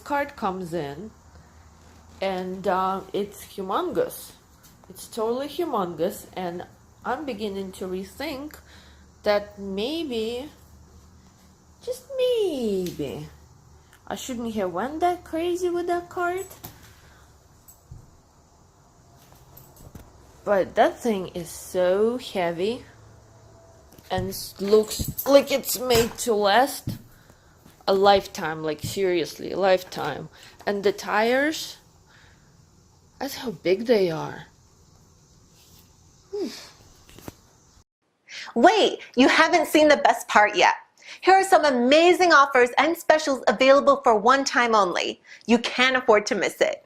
cart comes in, and it's humongous. It's totally humongous, and I'm beginning to rethink that maybe, just maybe, I shouldn't have went that crazy with that cart. But that thing is so heavy and looks like it's made to last a lifetime, like seriously, a lifetime. And the tires, that's how big they are. Wait, you haven't seen the best part yet. Here are some amazing offers and specials available for one time only. You can't afford to miss it.